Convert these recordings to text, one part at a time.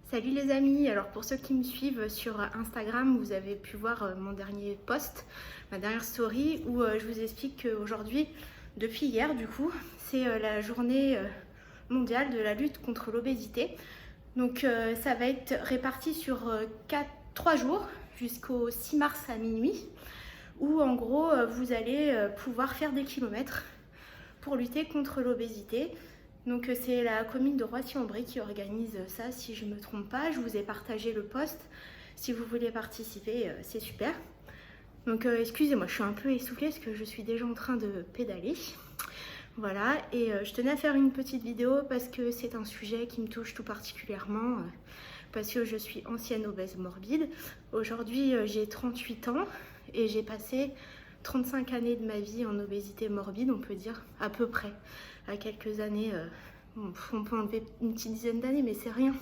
Salut les amis, alors pour ceux qui me suivent sur Instagram, vous avez pu voir mon dernier post, ma dernière story où je vous explique qu'aujourd'hui, depuis hier du coup, c'est la journée mondiale de la lutte contre l'obésité. Donc ça va être réparti sur 3 jours jusqu'au 6 mars à minuit où en gros vous allez pouvoir faire des kilomètres pour lutter contre l'obésité. Donc c'est la commune de Roissy-en-Brie qui organise ça, si je ne me trompe pas. Je vous ai partagé le post. Si vous voulez participer, c'est super. Donc excusez-moi, je suis un peu essoufflée parce que je suis déjà en train de pédaler. Voilà, et je tenais à faire une petite vidéo parce que c'est un sujet qui me touche tout particulièrement. Parce que je suis ancienne obèse morbide. Aujourd'hui, j'ai 38 ans et j'ai passé 35 années de ma vie en obésité morbide, on peut dire, à peu près. À quelques années, on peut enlever une petite dizaine d'années, mais c'est rien.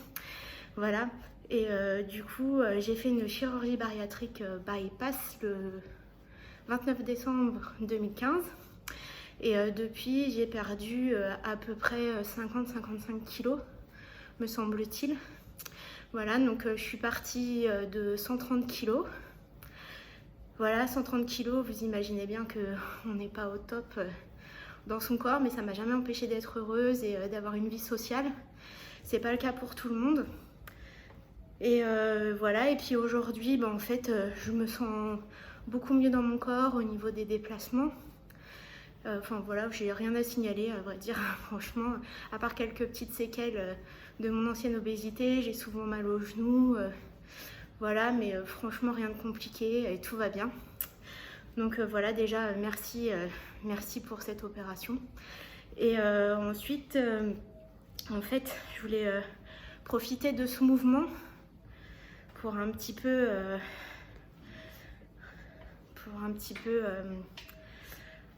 Voilà. Et du coup, j'ai fait une chirurgie bariatrique bypass le 29 décembre 2015. Et depuis, j'ai perdu à peu près 50-55 kilos, me semble-t-il. Voilà, donc je suis partie de 130 kilos. Voilà, 130 kilos, vous imaginez bien qu'on n'est pas au top dans son corps, mais ça m'a jamais empêché d'être heureuse et d'avoir une vie sociale. C'est pas le cas pour tout le monde. Et voilà, et puis aujourd'hui, en fait, je me sens beaucoup mieux dans mon corps au niveau des déplacements. Enfin voilà, j'ai rien à signaler, à vrai dire, franchement, à part quelques petites séquelles de mon ancienne obésité, j'ai souvent mal aux genoux. Voilà, mais franchement rien de compliqué et tout va bien. Donc voilà, déjà merci pour cette opération. Et ensuite, en fait, je voulais profiter de ce mouvement pour un petit peu,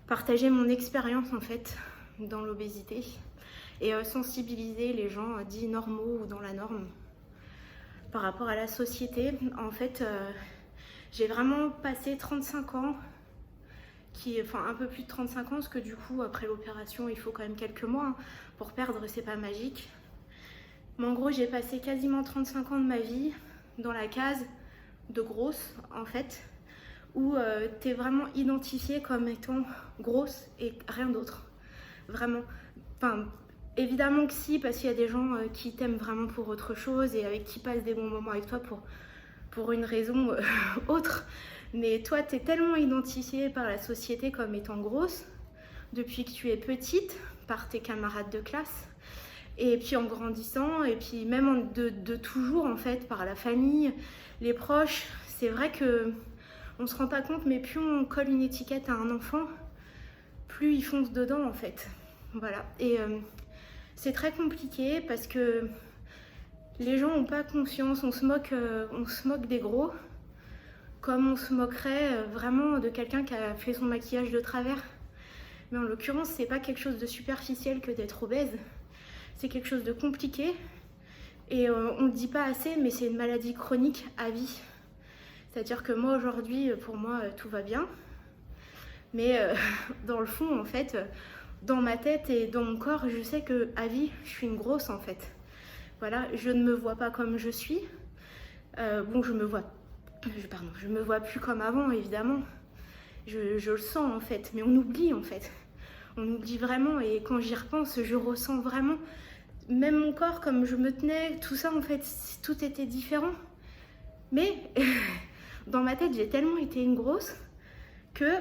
partager mon expérience en fait dans l'obésité et sensibiliser les gens dits normaux ou dans la norme par rapport à la société. En fait, j'ai vraiment passé 35 ans, enfin un peu plus de 35 ans, parce que du coup, après l'opération, il faut quand même quelques mois hein, pour perdre, c'est pas magique. Mais en gros, j'ai passé quasiment 35 ans de ma vie dans la case de grosse, en fait, où t'es vraiment identifiée comme étant grosse et rien d'autre. Vraiment. Enfin, évidemment que si, parce qu'il y a des gens qui t'aiment vraiment pour autre chose et avec qui passent des bons moments avec toi pour une raison autre. Mais toi, t'es tellement identifiée par la société comme étant grosse, depuis que tu es petite, par tes camarades de classe, et puis en grandissant, et puis même de toujours en fait, par la famille, les proches. C'est vrai que on se rend pas compte, mais plus on colle une étiquette à un enfant, plus il fonce dedans en fait. Voilà. Et c'est très compliqué parce que les gens n'ont pas conscience, on se moque des gros, comme on se moquerait vraiment de quelqu'un qui a fait son maquillage de travers. Mais en l'occurrence, c'est pas quelque chose de superficiel que d'être obèse. C'est quelque chose de compliqué. Et on ne le dit pas assez, mais c'est une maladie chronique à vie. C'est-à-dire que moi, aujourd'hui, pour moi, tout va bien. Mais dans le fond, en fait, dans ma tête et dans mon corps, je sais qu'à vie, je suis une grosse, en fait. Voilà, je ne me vois pas comme je suis. Bon, je me vois plus comme avant, évidemment. Je le sens, en fait. Mais on oublie, en fait. On oublie vraiment. Et quand j'y repense, je ressens vraiment... Même mon corps, comme je me tenais, tout ça, en fait, tout était différent. Mais dans ma tête, j'ai tellement été une grosse que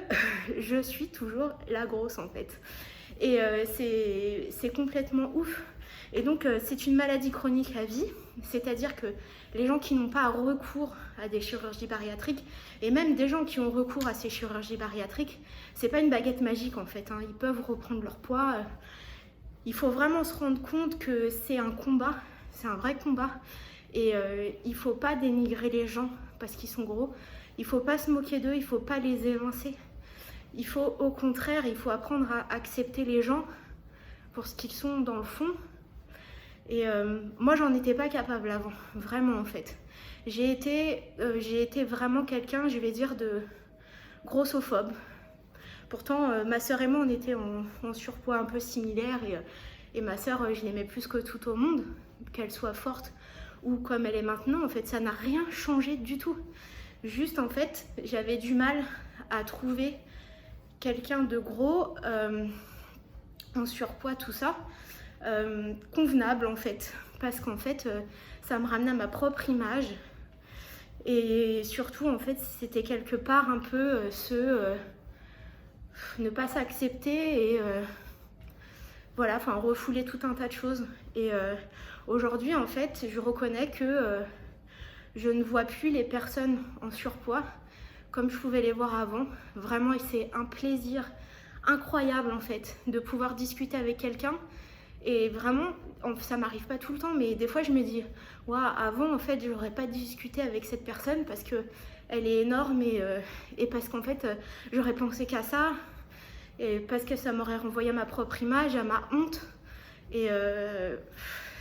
je suis toujours la grosse, en fait. Et c'est complètement ouf. Et donc, c'est une maladie chronique à vie. C'est-à-dire que les gens qui n'ont pas recours à des chirurgies bariatriques, et même des gens qui ont recours à ces chirurgies bariatriques, c'est pas une baguette magique, en fait. Hein. Ils peuvent reprendre leur poids. Il faut vraiment se rendre compte que c'est un combat, c'est un vrai combat. Et il ne faut pas dénigrer les gens parce qu'ils sont gros. Il ne faut pas se moquer d'eux, il ne faut pas les évincer. Il faut au contraire, il faut apprendre à accepter les gens pour ce qu'ils sont dans le fond. Et moi, j'en étais pas capable avant, vraiment en fait. J'ai été vraiment quelqu'un, je vais dire, de grossophobe. Pourtant, ma sœur et moi, on était en surpoids un peu similaire et ma sœur, je l'aimais plus que tout au monde, qu'elle soit forte ou comme elle est maintenant, en fait, ça n'a rien changé du tout. Juste, en fait, j'avais du mal à trouver quelqu'un de gros, en surpoids, tout ça, convenable, en fait. Parce qu'en fait, ça me ramenait à ma propre image. Et surtout, en fait, c'était quelque part un peu ne pas s'accepter et voilà, enfin refouler tout un tas de choses. Et aujourd'hui, en fait, je reconnais que je ne vois plus les personnes en surpoids comme je pouvais les voir avant. Vraiment, et c'est un plaisir incroyable, en fait, de pouvoir discuter avec quelqu'un. Et vraiment, ça m'arrive pas tout le temps, mais des fois, je me dis, ouais, avant, en fait, j'aurais pas discuté avec cette personne parce que elle est énorme et parce qu'en fait, j'aurais pensé qu'à ça. Et parce que ça m'aurait renvoyé à ma propre image, à ma honte. Et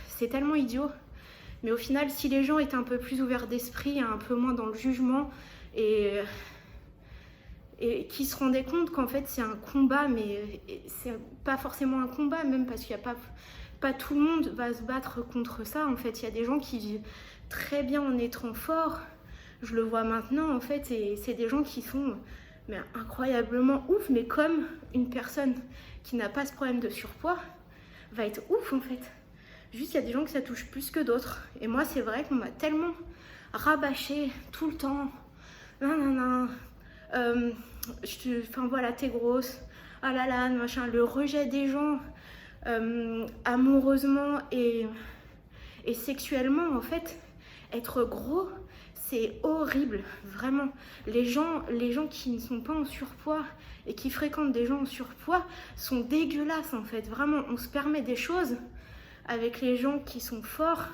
c'est tellement idiot. Mais au final, si les gens étaient un peu plus ouverts d'esprit, un peu moins dans le jugement, et qui se rendaient compte qu'en fait c'est un combat, mais c'est pas forcément un combat, même parce qu'il y a pas tout le monde va se battre contre ça. En fait, il y a des gens qui vivent très bien en étant forts. Je le vois maintenant, en fait, et c'est des gens qui sont mais incroyablement ouf, mais comme une personne qui n'a pas ce problème de surpoids va être ouf, en fait. Juste, il y a des gens que ça touche plus que d'autres. Et moi, c'est vrai qu'on m'a tellement rabâché tout le temps. Non. Enfin voilà, t'es grosse. Ah là là, machin. Le rejet des gens amoureusement et sexuellement, en fait. Être gros, c'est horrible, vraiment. Les gens qui ne sont pas en surpoids et qui fréquentent des gens en surpoids sont dégueulasses, en fait. Vraiment, on se permet des choses avec les gens qui sont forts,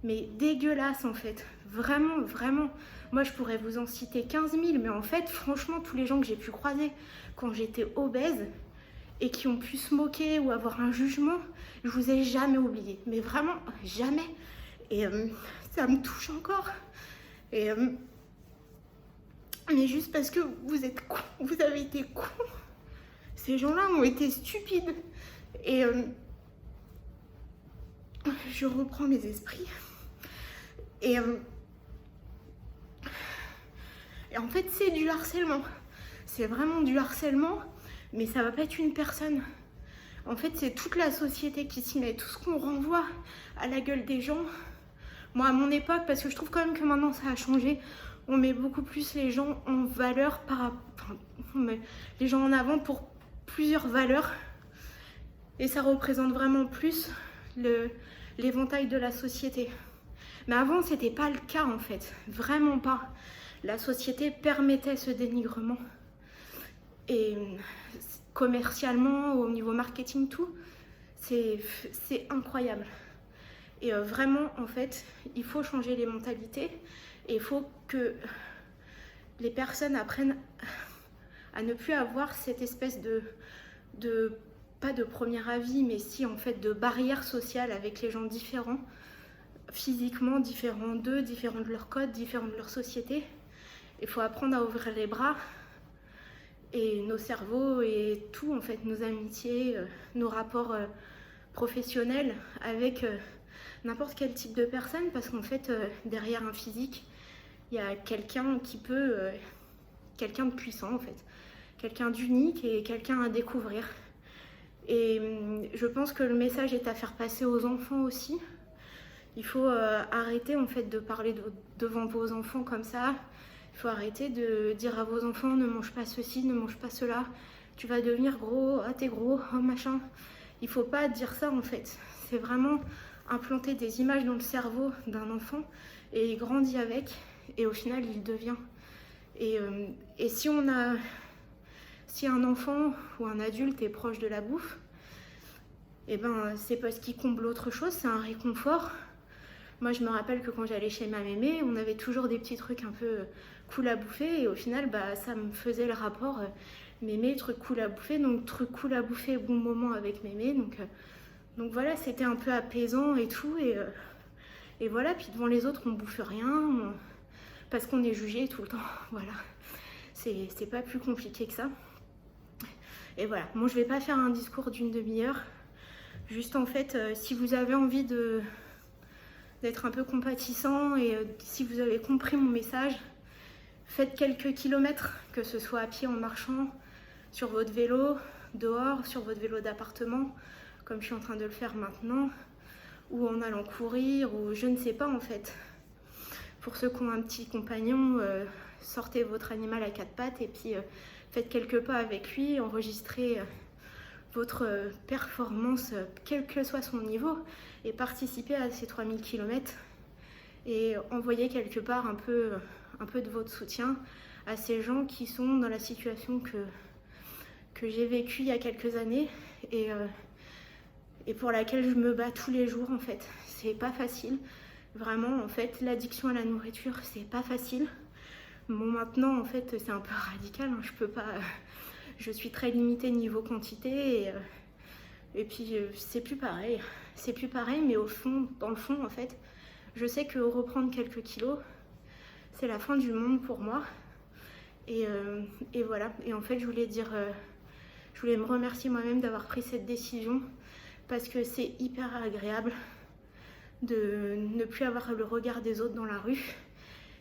mais dégueulasses, en fait. Vraiment, vraiment. Moi, je pourrais vous en citer 15 000, mais en fait, franchement, tous les gens que j'ai pu croiser quand j'étais obèse et qui ont pu se moquer ou avoir un jugement, je vous ai jamais oublié. Mais vraiment, jamais. Et ça me touche encore. Et mais juste parce que vous êtes cons, vous avez été cons. Ces gens-là ont été stupides. Et je reprends mes esprits. Et en fait, c'est du harcèlement. C'est vraiment du harcèlement, mais ça va pas être une personne. En fait, c'est toute la société qui s'y met. Tout ce qu'on renvoie à la gueule des gens. Moi, à mon époque, parce que je trouve quand même que maintenant ça a changé, on met beaucoup plus les gens en valeur on met les gens en avant pour plusieurs valeurs. Et ça représente vraiment plus l'éventail de la société. Mais avant, c'était pas le cas, en fait. Vraiment pas. La société permettait ce dénigrement. Et commercialement, au niveau marketing, tout, c'est incroyable. Et vraiment, en fait, il faut changer les mentalités. Et il faut que les personnes apprennent à ne plus avoir cette espèce pas de premier avis, mais si, en fait, de barrière sociale avec les gens différents, physiquement différents d'eux, différents de leur code, différents de leur société. Il faut apprendre à ouvrir les bras et nos cerveaux et tout, en fait, nos amitiés, nos rapports professionnels avec n'importe quel type de personne, parce qu'en fait, derrière un physique, il y a quelqu'un quelqu'un de puissant, en fait, quelqu'un d'unique et quelqu'un à découvrir. Et je pense que le message est à faire passer aux enfants aussi. Il faut arrêter, en fait, de parler devant vos enfants comme ça. Il faut arrêter de dire à vos enfants, ne mange pas ceci, ne mange pas cela, tu vas devenir gros, ah t'es gros, oh machin. Il faut pas dire ça, en fait. C'est vraiment implanter des images dans le cerveau d'un enfant et il grandit avec et au final il devient. Et si un enfant ou un adulte est proche de la bouffe, et ben c'est parce qu'il comble autre chose, c'est un réconfort. Moi, je me rappelle que quand j'allais chez ma mémé, on avait toujours des petits trucs un peu cool à bouffer. Et au final, ça me faisait le rapport mémé, truc cool à bouffer. Donc, truc cool à bouffer, bon moment avec mémé. Donc voilà, c'était un peu apaisant et tout. Et voilà, puis devant les autres, on bouffe rien. Parce qu'on est jugé tout le temps. Voilà. C'est pas plus compliqué que ça. Et voilà. Moi, je vais pas faire un discours d'une demi-heure. Juste, en fait, si vous avez envie d'être un peu compatissant. Et si vous avez compris mon message, faites quelques kilomètres, que ce soit à pied, en marchant, sur votre vélo, dehors, sur votre vélo d'appartement, comme je suis en train de le faire maintenant, ou en allant courir, ou je ne sais pas en fait. Pour ceux qui ont un petit compagnon, sortez votre animal à quatre pattes et puis faites quelques pas avec lui, enregistrez votre performance, quel que soit son niveau, et participez à ces 3000 km et envoyez quelque part un peu de votre soutien à ces gens qui sont dans la situation que j'ai vécue il y a quelques années et pour laquelle je me bats tous les jours en fait. C'est pas facile, vraiment en fait, l'addiction à la nourriture c'est pas facile. Bon, maintenant en fait c'est un peu radical, hein. Je peux pas, je suis très limitée niveau quantité et puis c'est plus pareil, mais au fond, dans le fond en fait, je sais que reprendre quelques kilos c'est la fin du monde pour moi et voilà. Et en fait je voulais me remercier moi-même d'avoir pris cette décision, parce que c'est hyper agréable de ne plus avoir le regard des autres dans la rue.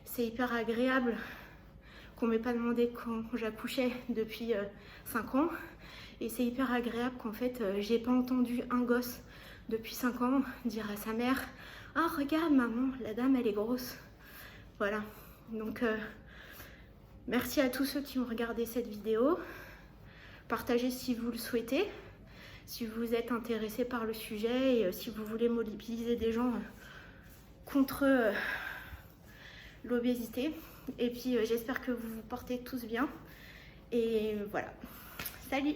C'est hyper agréable qu'on ne m'ait pas demandé quand j'accouchais depuis 5 ans. Et c'est hyper agréable qu'en fait, j'ai pas entendu un gosse depuis 5 ans dire à sa mère « Ah, regarde maman, la dame elle est grosse ». Voilà, donc merci à tous ceux qui ont regardé cette vidéo. Partagez si vous le souhaitez, si vous êtes intéressé par le sujet et si vous voulez mobiliser des gens contre l'obésité. Et puis j'espère que vous vous portez tous bien. Et voilà, salut!